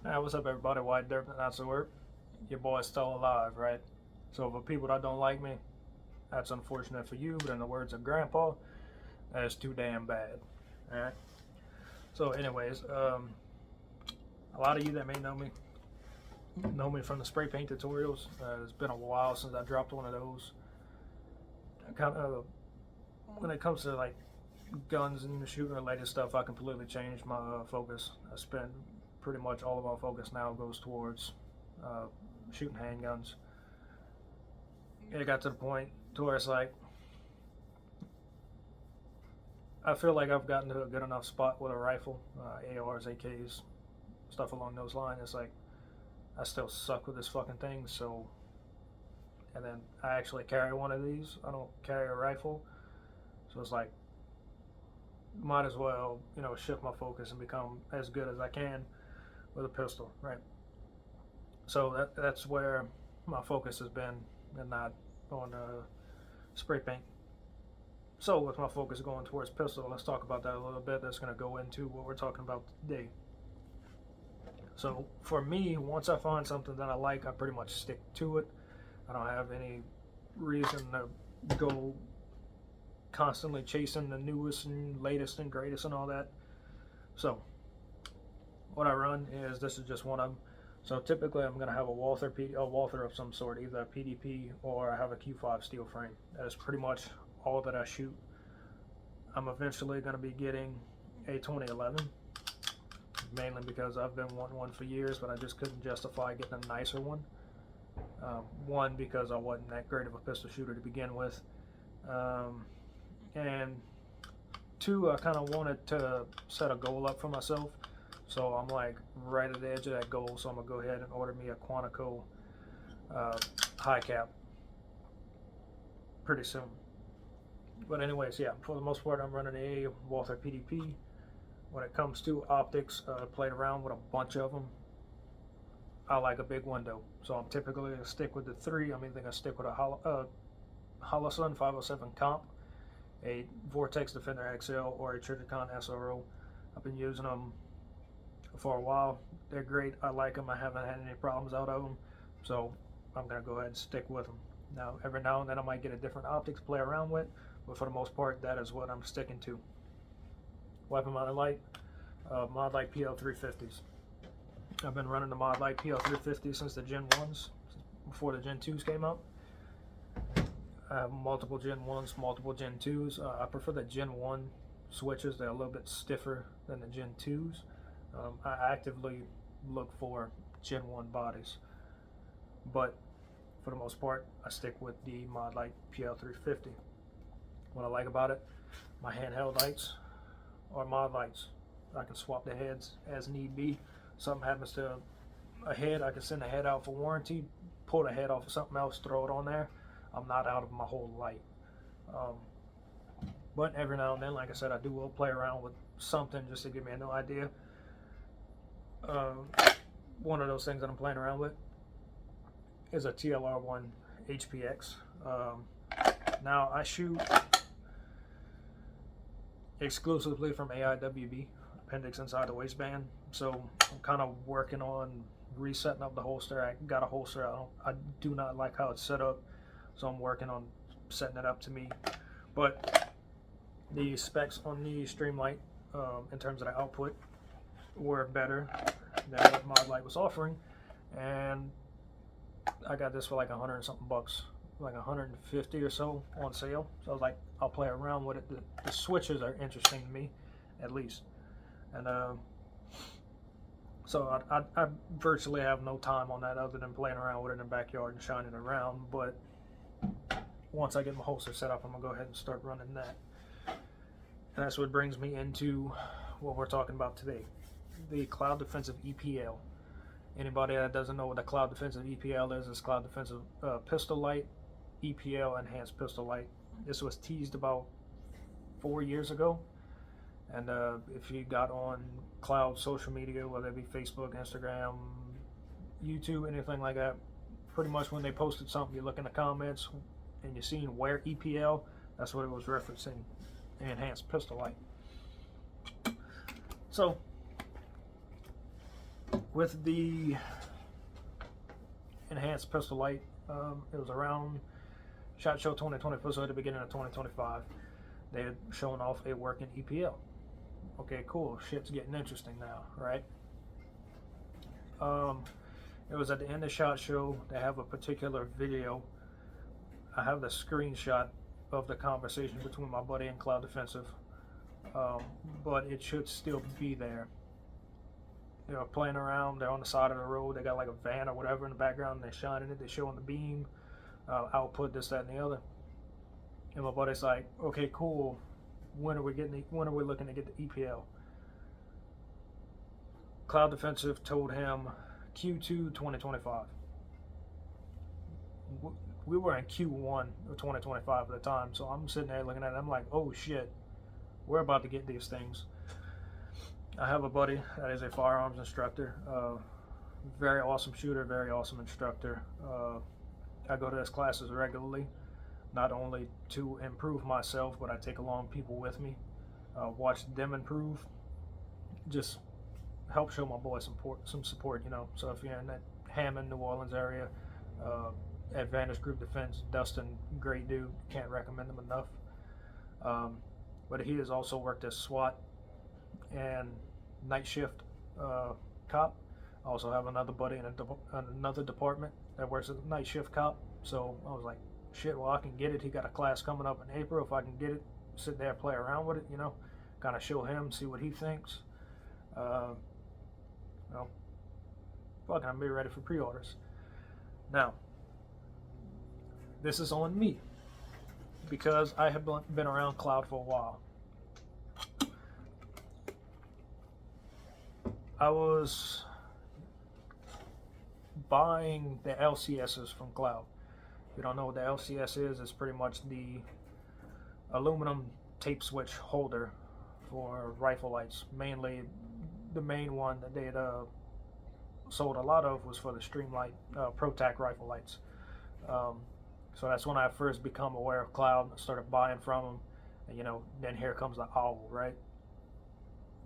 Hey, what's up, everybody? White Dirt, that's the word. Your boy's still alive, right? So, for people that don't like me, that's unfortunate for you, but in the words of Grandpa, that's too damn bad. Alright? So, anyways, a lot of you that may know me from the spray paint tutorials. It's been a while since I dropped one of those. Kind of, when it comes to like guns and shooting related stuff, I completely changed my focus. I spend pretty much all of my focus now goes towards uh, shooting handguns. It got to the point to where it's like I feel like I've gotten to a good enough spot with a rifle, ARs, AKs, stuff along those lines. It's like I still suck with this fucking thing. So, and then I actually carry one of these. I don't carry a rifle, so it's like might as well shift my focus and become as good as I can with a pistol, right? So that's where my focus has been, and not on spray paint. So with my focus going towards pistol, let's talk about that a little bit. That's going to go into what we're talking about today. So for me, once I find something that I like, I pretty much stick to it. I don't have any reason to go constantly chasing the newest and latest and greatest and all that. So what I run is, this is just one of them. So typically I'm going to have a Walther of some sort, either a PDP or I have a Q5 steel frame. That is pretty much all that I shoot. I'm eventually going to be getting a 2011, mainly because I've been wanting one for years, but I just couldn't justify getting a nicer one. One, because I wasn't that great of a pistol shooter to begin with, and two, I kind of wanted to set a goal up for myself. So I'm like right at the edge of that goal, so I'm going to go ahead and order me a Quantico high cap pretty soon. But anyways, yeah, for the most part, I'm running a Walther PDP. When it comes to optics, I played around with a bunch of them. I like a big window, so I'm typically going to stick with the 3. I'm either going to stick with a Holosun 507 Comp, a Vortex Defender XL, or a Trijicon SRO. I've been using them for a while. They're great. I like them. I haven't had any problems out of them, so I'm going to go ahead and stick with them. Now, every now and then I might get a different optics to play around with, but for the most part, that is what I'm sticking to. Weapon mounted light, Mod Light PL350s. I've been running the Mod Light PL350 since the Gen 1s, before the Gen 2s came out. I have multiple Gen 1s, multiple Gen 2s. I prefer the Gen 1 switches. They're a little bit stiffer than the Gen 2s. I actively look for Gen 1 bodies, but for the most part, I stick with the Mod Light PL350. What I like about it, my handheld lights are Mod lights. I can swap the heads as need be. Something happens to a head, I can send the head out for warranty, pull the head off of something else, throw it on there. I'm not out of my whole light. But every now and then, like I said, I will play around with something just to give me a new idea. One of those things that I'm playing around with is a TLR1 HPX. Now I shoot exclusively from AIWB, appendix inside the waistband. So I'm kind of working on resetting up the holster. I got a holster. I do not like how it's set up, so I'm working on setting it up to me. But the specs on the Streamlight, in terms of the output, were better than what Mod Light was offering, and I got this for like 100 and something bucks, like 150 or so on sale. So I was like, I'll play around with it. The switches are interesting to me, at least. And so I virtually have no time on that other than playing around with it in the backyard and shining around. But once I get my holster set up, I'm gonna go ahead and start running that. And that's what brings me into what we're talking about today, the Cloud Defensive EPL. Anybody that doesn't know what the Cloud Defensive EPL is, it's Cloud Defensive Pistol Light, EPL Enhanced Pistol Light. This was teased about 4 years ago, and if you got on Cloud social media, whether it be Facebook, Instagram, YouTube, anything like that, pretty much when they posted something, you look in the comments and you're seeing where EPL, that's what it was referencing, Enhanced Pistol Light. So with the enhanced pistol light, it was around SHOT Show 2024, so at the beginning of 2025, they had shown off a working EPL. Okay, cool. Shit's getting interesting now, right? It was at the end of SHOT Show. They have a particular video. I have the screenshot of the conversation between my buddy and Cloud Defensive, but it should still be there. You know, playing around. They're on the side of the road. They got like a van or whatever in the background. They're shining it. They're showing the beam, output, this, that, and the other. And my buddy's like, "Okay, cool. When are we looking to get the EPL?" Cloud Defensive told him Q2 2025. We were in Q1 of 2025 at the time, so I'm sitting there looking at it. I'm like, "Oh shit, we're about to get these things." I have a buddy that is a firearms instructor, very awesome shooter, very awesome instructor. I go to his classes regularly, not only to improve myself, but I take along people with me, watch them improve, just help show my boy some support, you know. So if you're in that Hammond, New Orleans area, Advantage Group Defense, Dustin, great dude, can't recommend him enough. But he has also worked as SWAT and night shift cop. I also have another buddy in another department that works as a night shift cop. So I was like, shit, well, I can get it. He got a class coming up in April. If I can get it, sit there, play around with it, you know, kind of show him, see what he thinks. Well, fucking, I'm be ready for pre-orders. Now, this is on me because I have been around Cloud for a while. I was buying the LCSs from Cloud. If you don't know what the LCS is, it's pretty much the aluminum tape switch holder for rifle lights. Mainly, the main one that they had sold a lot of was for the Streamlight ProTac rifle lights. So that's when I first become aware of Cloud and started buying from them. And, you know, then here comes the owl, right?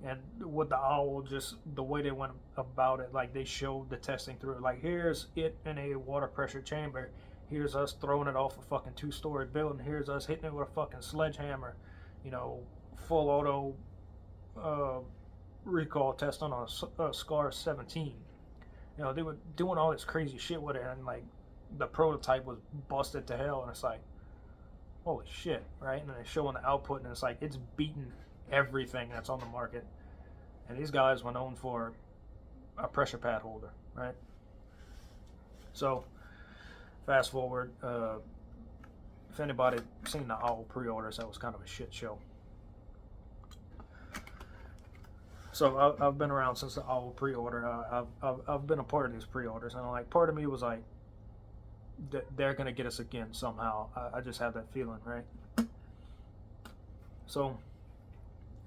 And with the owl, just the way they went about it, like they showed the testing through. Like, here's it in a water pressure chamber. Here's us throwing it off a fucking 2-story building. Here's us hitting it with a fucking sledgehammer. You know, full auto recoil test on a SCAR 17. You know, they were doing all this crazy shit with it, and like the prototype was busted to hell, and it's like, holy shit, right? And then they're showing the output, and it's like it's beating everything that's on the market. And these guys were known for a pressure pad holder, right? So fast forward, if anybody seen the owl pre-orders, that was kind of a shit show. So I've been around since the owl pre-order. I've been a part of these pre-orders, and like part of me was like, they're gonna get us again somehow. I just have that feeling, right? So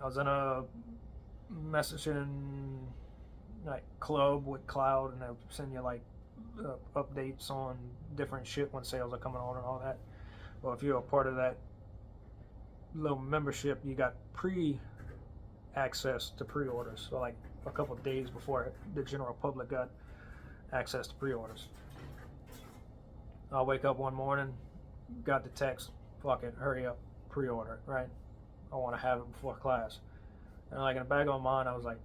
I was in a messaging like club with Cloud, and they'll send you like updates on different shit when sales are coming on and all that. Well, if you're a part of that little membership, you got access to pre-orders. So like a couple of days before the general public got access to pre-orders. I'll wake up one morning, got the text, fuck it, hurry up, pre-order it, right? I want to have it before class. And like in the back of my mind, I was like,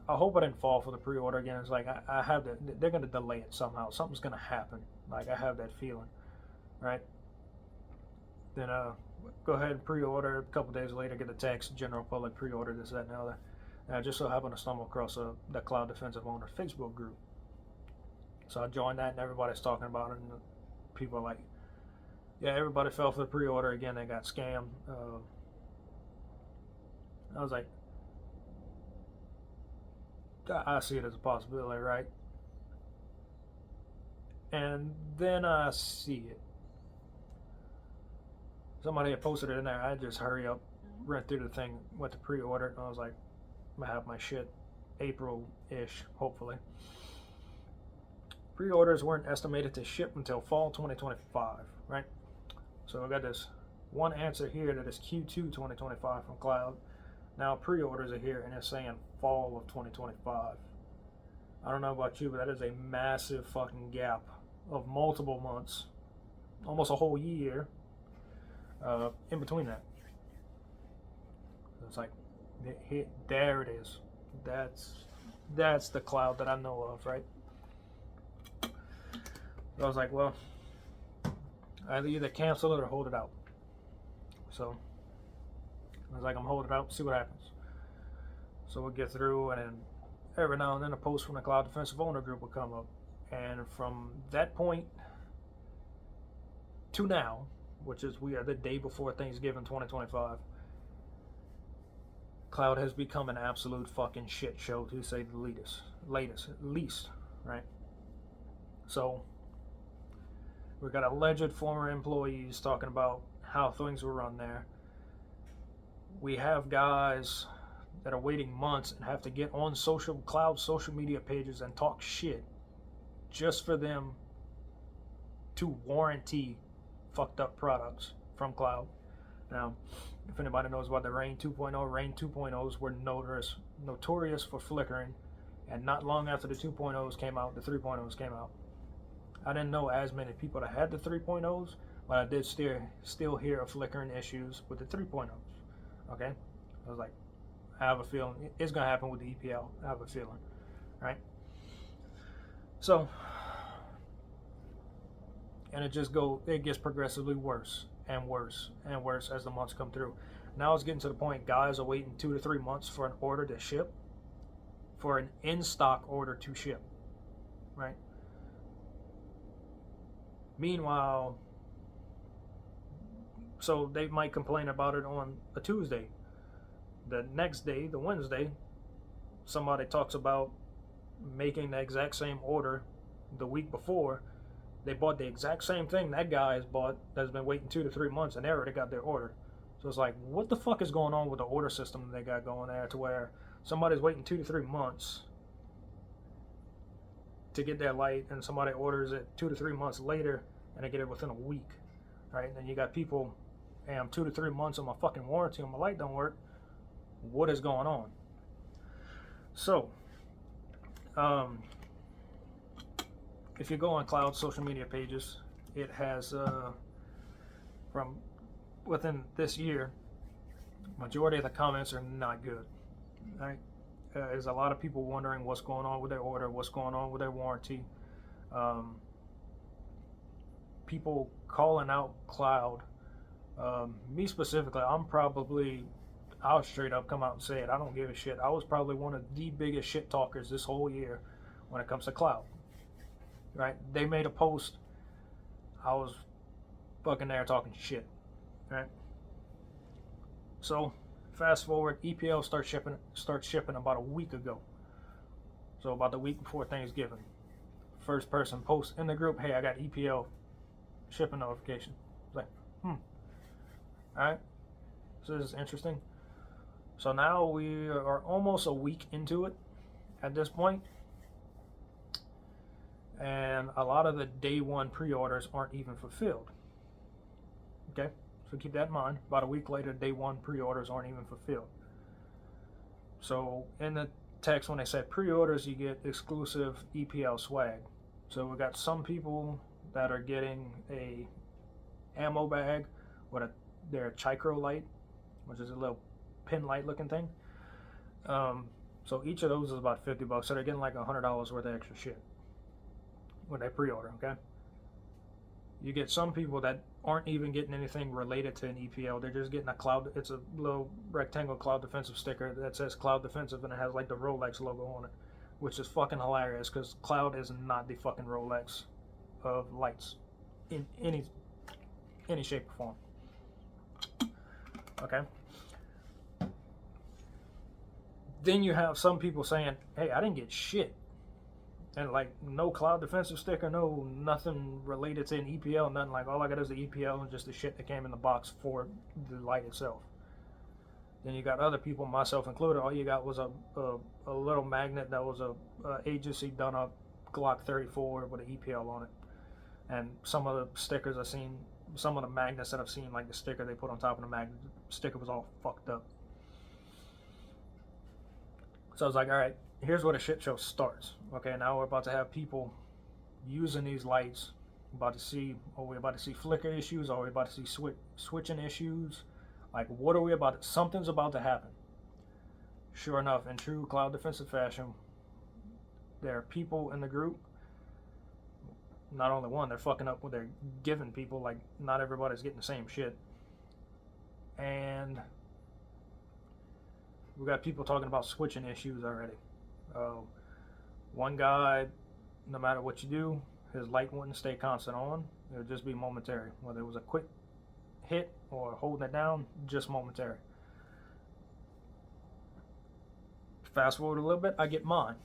I hope I didn't fall for the pre-order again. It's like I have that they're gonna delay it somehow. Something's gonna happen. Like I have that feeling, right? Then go ahead and pre-order. A couple days later, get a text, general public pre-order this, that, and the other. And I just so happened to stumble across the Cloud Defensive Owner Facebook group. So I joined that, and everybody's talking about it, and people are like, yeah, everybody fell for the pre-order again. They got scammed. I was like, I see it as a possibility, right? And then I see it. Somebody had posted it in there. I just hurry up, went through the thing, went to pre-order, and I was like, I'm gonna have my shit April-ish, hopefully. Pre-orders weren't estimated to ship until fall 2025, right? So I got this one answer here that is Q2 2025 from Cloud. Now pre-orders are here, and it's saying fall of 2025. I don't know about you, but that is a massive fucking gap of multiple months, almost a whole year, in between that. It's like, there it is. That's the cloud that I know of, right? So I was like, well, I either cancel it or hold it out. So I was like, I'm holding it out, see what happens. So we'll get through, and then every now and then a post from the Cloud Defensive Owner Group will come up. And from that point to now, which is we are the day before Thanksgiving 2025, Cloud has become an absolute fucking shit show, to say the least, right? So we got alleged former employees talking about how things were run there. We have guys that are waiting months and have to get on Cloud social media pages and talk shit just for them to warranty fucked up products from Cloud. Now, if anybody knows about the Rain 2.0, Rain 2.0s were notorious for flickering, and not long after the 2.0s came out, the 3.0s came out. I didn't know as many people that had the 3.0s, but I did still hear of flickering issues with the 3.0s. Okay? I was like, I have a feeling it's going to happen with the EPL. I have a feeling. Right? So, and it gets progressively worse and worse and worse as the months come through. Now it's getting to the point guys are waiting 2 to 3 months for an order to ship, for an in-stock order to ship. Right? Meanwhile, so they might complain about it on a Tuesday. The next day, the Wednesday, somebody talks about making the exact same order the week before. They bought the exact same thing that guy has bought that's been waiting 2 to 3 months, and they already got their order. So it's like, what the fuck is going on with the order system they got going there, to where somebody's waiting 2 to 3 months to get their light, and somebody orders it 2 to 3 months later, and they get it within a week, right? And you got people, hey, I'm 2 to 3 months on my fucking warranty, and my light don't work. What is going on? So, if you go on Cloud social media pages, it has, from within this year, majority of the comments are not good, right? There's a lot of people wondering what's going on with their order, what's going on with their warranty. People calling out Cloud. Me specifically, I'll straight up come out and say it. I don't give a shit. I was probably one of the biggest shit talkers this whole year when it comes to Cloud. Right? They made a post. I was fucking there talking shit. Right? So, fast forward, EPL starts shipping about a week ago. So about the week before Thanksgiving. First person posts in the group, hey, I got EPL shipping notification. It's like, Alright. So this is interesting. So now we are almost a week into it at this point. And a lot of the day one pre-orders aren't even fulfilled. Okay? So keep that in mind. About a week later, day one pre-orders aren't even fulfilled. So in the text, when they said pre-orders, you get exclusive EPL swag. So we got some people that are getting a ammo bag with their Chicro light, which is a little pin light looking thing. So each of those is about $50. So they're getting like $100 worth of extra shit when they pre-order. Okay. You get some people that aren't even getting anything related to an EPL. They're just getting it's a little rectangle Cloud Defensive sticker that says Cloud Defensive, and it has like the Rolex logo on it, which is fucking hilarious because Cloud is not the fucking Rolex of lights in any shape or form. Okay. Then you have some people saying, hey, I didn't get shit. And like no Cloud Defensive sticker, no nothing related to an EPL, nothing. Like all I got is the EPL and just the shit that came in the box for the light itself. Then you got other people, myself included, all you got was a little magnet that was a agency done up Glock 34 with an EPL on it. And some of the stickers I've seen, some of the magnets that I've seen, like the sticker they put on top of the magnet, the sticker was all fucked up. So I was like, all right, here's where the shit show starts. Okay, now we're about to have people using these lights. We're about to see flicker issues? Are we about to see switching issues? Like, what are we about to, something's about to happen. Sure enough, in true Cloud Defensive fashion, there are people in the group. Not only one, they're fucking up what they're giving people. Like, not everybody's getting the same shit. And we got people talking about switching issues already. One guy, no matter what you do, his light wouldn't stay constant on. It would just be momentary. Whether it was a quick hit or holding it down, just momentary. Fast forward a little bit, I get mine,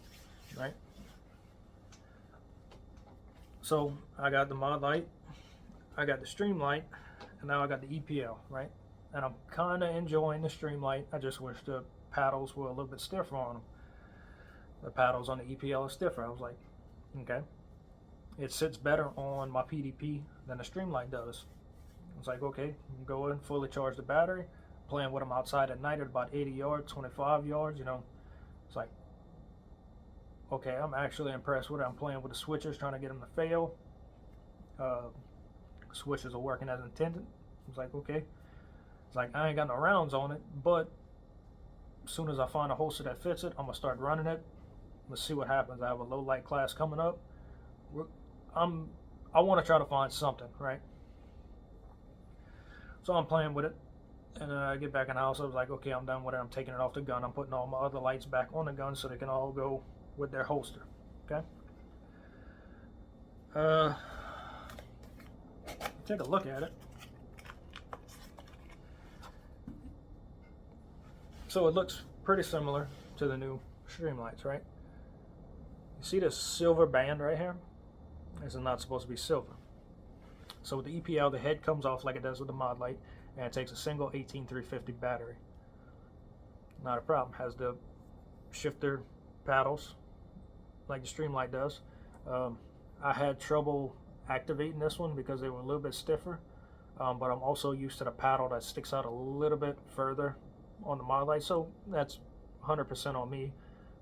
right? So I got the mod light, I got the stream light, and now I got the EPL, right? And I'm kind of enjoying the stream light. I just wish the paddles were a little bit stiffer on them. The paddles on the EPL are stiffer. I was like, okay. It sits better on my PDP than the stream light does. I was like, okay, go in, fully charge the battery, playing with them outside at night at about 80 yards, 25 yards, you know. It's like, okay, I'm actually impressed with it. I'm playing with the switchers, trying to get them to fail. Switchers are working as intended. It's like, okay. It's like, I ain't got no rounds on it, but as soon as I find a holster that fits it, I'm going to start running it. Let's see what happens. I have a low light class coming up. I want to try to find something, right? So I'm playing with it. And then I get back in the house. I was like, okay, I'm done with it. I'm taking it off the gun. I'm putting all my other lights back on the gun so they can all go with their holster. Okay? Take a look at it. So it looks pretty similar to the new stream lights, right? You see this silver band right here? This is not supposed to be silver. So with the EPL, the head comes off like it does with the mod light, and it takes a single 18350 battery. Not a problem. Has the shifter paddles like the stream light does. I had trouble activating this one because they were a little bit stiffer, but I'm also used to the paddle that sticks out a little bit further on the mod light, so that's 100% on me,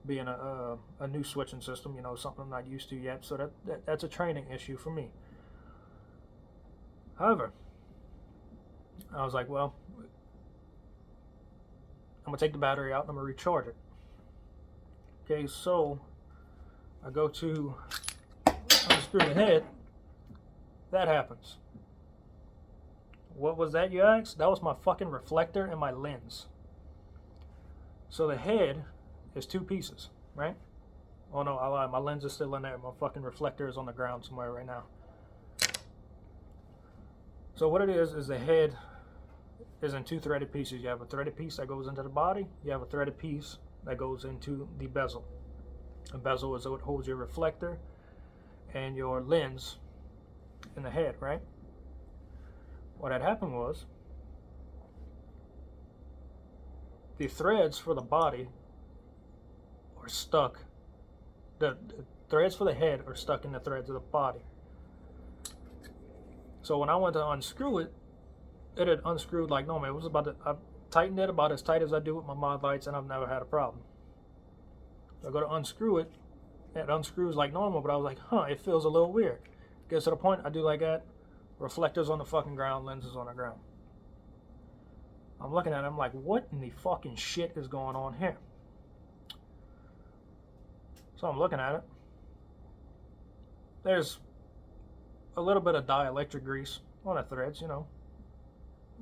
being a new switching system, you know, something I'm not used to yet. So that's a training issue for me. However, I was like, well, I'm gonna take the battery out and I'm gonna recharge it. Okay, so I go to unscrew the head. That happens. What was that, you ask? That was my fucking reflector and my lens. So the head is two pieces, right? Oh no, I lied. My lens is still in there. My fucking reflector is on the ground somewhere right now. So what it is the head is in two threaded pieces. You have a threaded piece that goes into the body. You have a threaded piece that goes into the bezel. A bezel is what holds your reflector and your lens in the head, right? What had happened was the threads for the body are stuck. The threads for the head are stuck in the threads of the body. So when I went to unscrew it, it had unscrewed like normal. It was I tightened it about as tight as I do with my mod lights, and I've never had a problem. So I go to unscrew it, and it unscrews like normal, but I was like, huh, it feels a little weird. Gets to the point, I do like that. Reflectors on the fucking ground, lenses on the ground. I'm looking at it, I'm like, what in the fucking shit is going on here? So I'm looking at it. There's a little bit of dielectric grease on the threads, you know.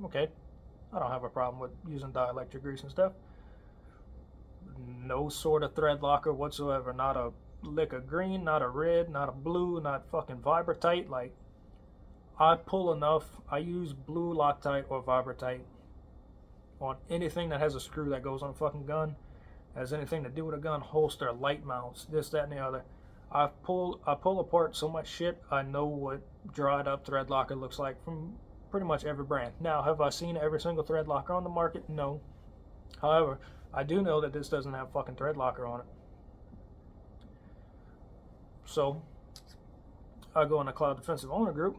Okay, I don't have a problem with using dielectric grease and stuff. No sort of thread locker whatsoever. Not a lick of green, not a red, not a blue, not fucking Vibratite. Like, I pull enough. I use blue Loctite or Vibratite on anything that has a screw that goes on a fucking gun, has anything to do with a gun, holster, light mounts, this, that, and the other. I pull apart so much shit, I know what dried up thread locker looks like from pretty much every brand. Now, have I seen every single thread locker on the market? No. However, I do know that this doesn't have fucking thread locker on it. So, I go in the Cloud Defensive Owner group,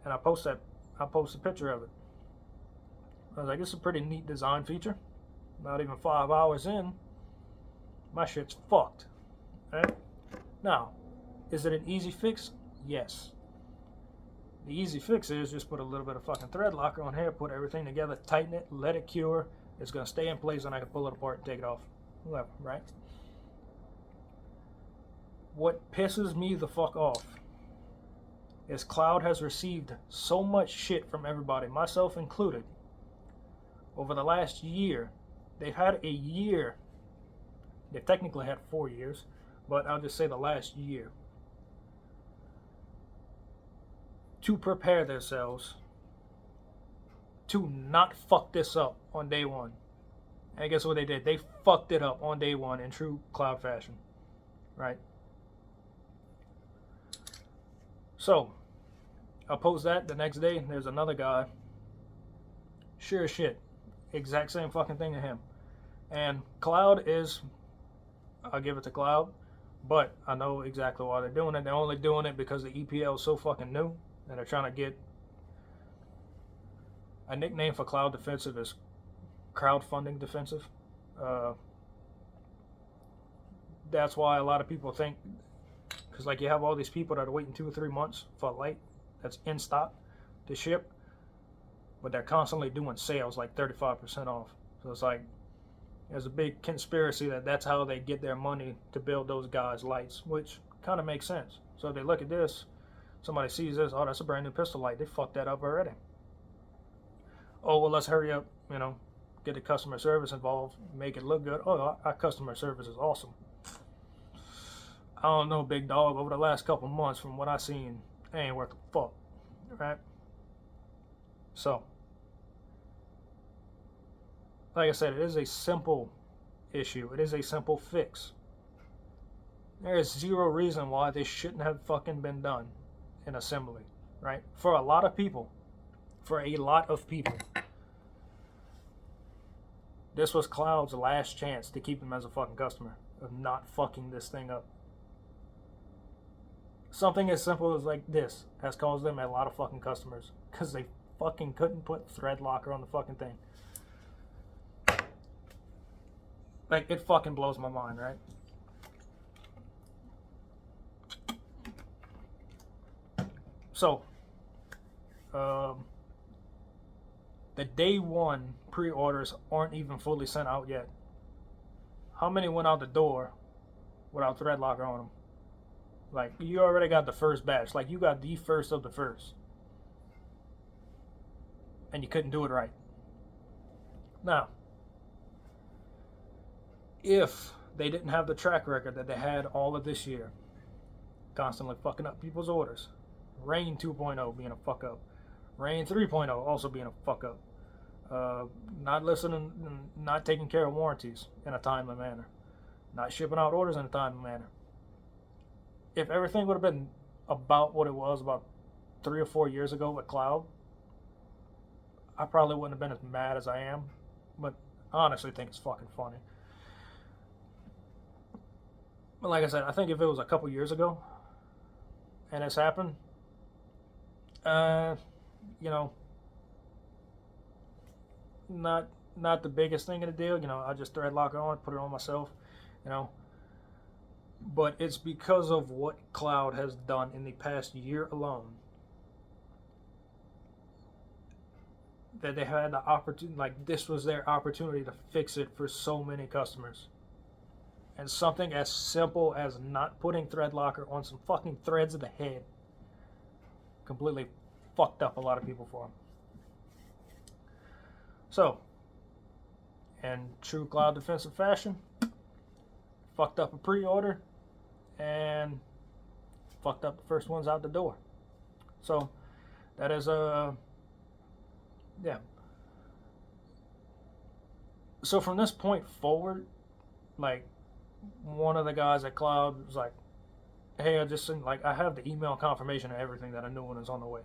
and I post a picture of it. I was like, it's a pretty neat design feature. Not even 5 hours in, My shit's fucked. Right? Now, is it an easy fix? Yes. The easy fix is just put a little bit of fucking thread locker on here, put everything together, tighten it, let it cure. It's gonna stay in place and I can pull it apart and take it off. Whatever, right? What pisses me the fuck off is Cloud has received so much shit from everybody, myself included, over the last year. They've had a year. They've technically had 4 years, but I'll just say the last year to prepare themselves to not fuck this up on day one. And guess what they did? They fucked it up on day one in true Cloud fashion, right? So, I post that the next day. There's another guy. Sure as shit. Exact same fucking thing to him. And Cloud is, I'll give it to Cloud, but I know exactly why they're doing it. They're only doing it because the EPL is so fucking new, and they're trying to get a nickname for Cloud Defensive is crowdfunding defensive. That's why a lot of people think, because like you have all these people that are waiting 2 or 3 months for a light that's in stock to ship, but they're constantly doing sales like 35% off. So it's like there's a big conspiracy that that's how they get their money to build those guys' lights, which kind of makes sense. So if they look at this, somebody sees this, oh, that's a brand new pistol light. They fucked that up already. Oh, well, let's hurry up, get the customer service involved, make it look good. Oh, our customer service is awesome. I don't know, big dog, over the last couple months, from what I seen, it ain't worth a fuck, right? So, like I said, it is a simple issue. It is a simple fix. There is zero reason why this shouldn't have fucking been done in assembly, right? For a lot of people, this was Cloud's last chance to keep him as a fucking customer, of not fucking this thing up. Something as simple as like this has caused them a lot of fucking customers because they fucking couldn't put thread locker on the fucking thing. Like, it fucking blows my mind, right? So, the day one pre-orders aren't even fully sent out yet. How many went out the door without thread locker on them? Like, you already got the first batch. Like, you got the first of the first. And you couldn't do it right. Now, if they didn't have the track record that they had all of this year, constantly fucking up people's orders, Rain 2.0 being a fuck up, Rain 3.0 also being a fuck up, not listening, not taking care of warranties in a timely manner, not shipping out orders in a timely manner. If everything would have been about what it was about 3 or 4 years ago with Cloud, I probably wouldn't have been as mad as I am, but I honestly think it's fucking funny. But like I said, I think if it was a couple years ago and this happened, not the biggest thing in the deal. I just thread lock it on, put it on myself, But it's because of what Cloud has done in the past year alone that they had the opportunity, like this was their opportunity to fix it for so many customers. And something as simple as not putting thread locker on some fucking threads of the head completely fucked up a lot of people for them. So, in true Cloud defensive fashion, fucked up a pre-order and fucked up the first ones out the door. So, that is yeah. So from this point forward, like, one of the guys at Cloud was like, hey, I have the email confirmation and everything that a new one is on the way.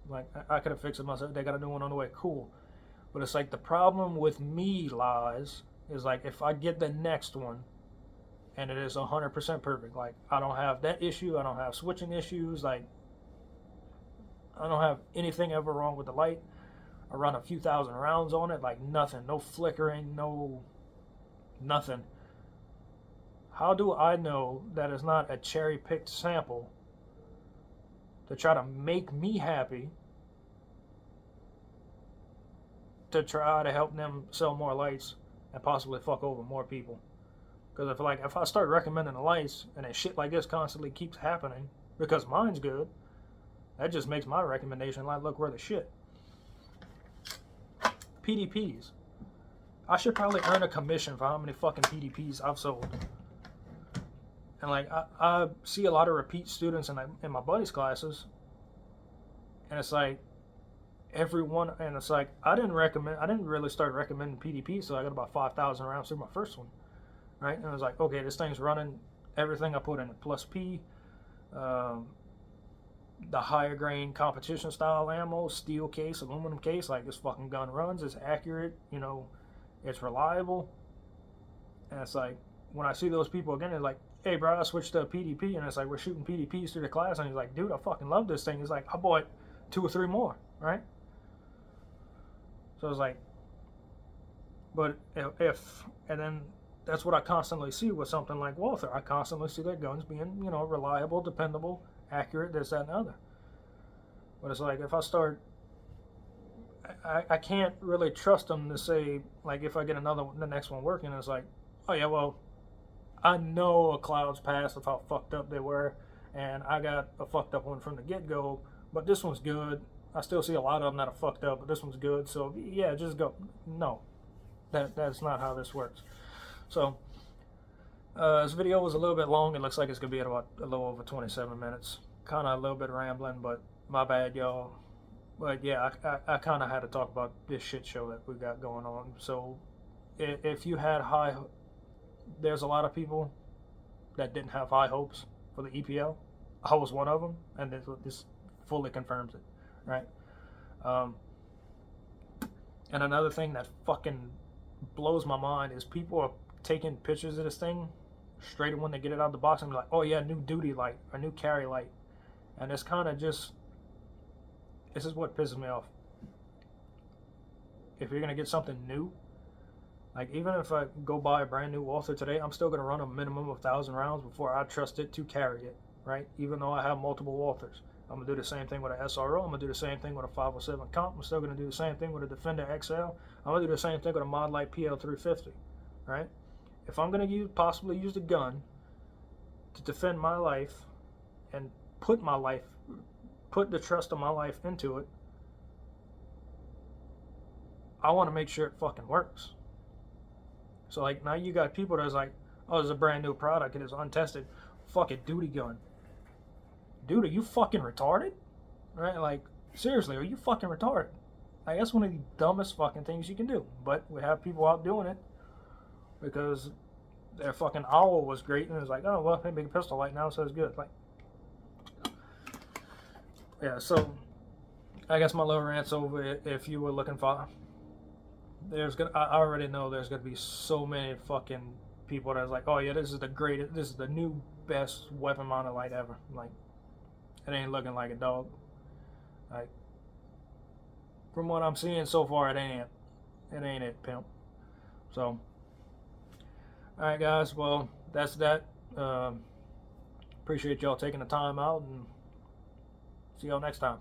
Like, I could have fixed it myself. They got a new one on the way. Cool. But it's like the problem with me lies is like if I get the next one and it is 100% perfect, like I don't have that issue, I don't have switching issues, like I don't have anything ever wrong with the light. I run a few thousand rounds on it, like nothing, no flickering, no nothing. How do I know that it's not a cherry-picked sample to try to make me happy, to try to help them sell more lights and possibly fuck over more people? Because if I start recommending the lights and then shit like this constantly keeps happening because mine's good, that just makes my recommendation like look worth of shit. PDPs. I should probably earn a commission for how many fucking PDPs I've sold. And like I see a lot of repeat students in my buddies' classes, and it's like everyone, and it's like I didn't really start recommending PDPs, so I got about 5,000 rounds through my first one, right? And I was like, okay, this thing's running everything I put in it, plus P, the higher grain competition style ammo, steel case, aluminum case. Like this fucking gun runs, it's accurate, it's reliable. And it's like when I see those people again, they're like, hey bro, I switched to a PDP, and it's like we're shooting PDPs through the class, and he's like, dude, I fucking love this thing. He's like, I bought 2 or 3 more, right? So it's like, but and then that's what I constantly see with something like Walther. I constantly see their guns being, reliable, dependable, accurate, this, that, and the other. But it's like if I start, I can't really trust them to say, like, if I get the next one working, it's like, oh yeah, well, I know a cloud's past of how fucked up they were, and I got a fucked up one from the get-go, but this one's good. I still see a lot of them that are fucked up, but this one's good, so yeah, just go. No, that's not how this works. So, this video was a little bit long. It looks like it's going to be at about a little over 27 minutes. Kind of a little bit rambling, but my bad, y'all. But yeah, I kind of had to talk about this shit show that we got going on. So, if you had there's a lot of people that didn't have high hopes for the EPL. I was one of them, and this fully confirms it, right? And another thing that fucking blows my mind is people are taking pictures of this thing straight when they get it out of the box and be like, oh yeah, new duty light or new carry light. And it's kind of just, this is what pisses me off. If you're going to get something new, like even if I go buy a brand new Walther today, I'm still going to run a minimum of 1,000 rounds before I trust it to carry it, right? Even though I have multiple Walthers. I'm going to do the same thing with an SRO. I'm going to do the same thing with a 507 comp. I'm still going to do the same thing with a Defender XL. I'm going to do the same thing with a Mod Light PL350, right? If I'm going to possibly use the gun to defend my life and put the trust of my life into it, I want to make sure it fucking works. So like now you got people that's like, oh, it's a brand new product, it is untested. Fuck it, duty gun. Dude, are you fucking retarded? Right? Like, seriously, are you fucking retarded? Like, that's one of the dumbest fucking things you can do. But we have people out doing it because their fucking owl was great, and it's like, oh, well, they make a pistol light now, so it's good. Like, yeah, so I guess my little rant's over. If you were looking for, I already know there's gonna be so many fucking people that's like, oh yeah, this is the new best weapon mounted light ever. Like, it ain't looking like a dog. Like, from what I'm seeing so far, it ain't it, pimp. So, alright guys, well, that's that. Appreciate y'all taking the time out, and see y'all next time.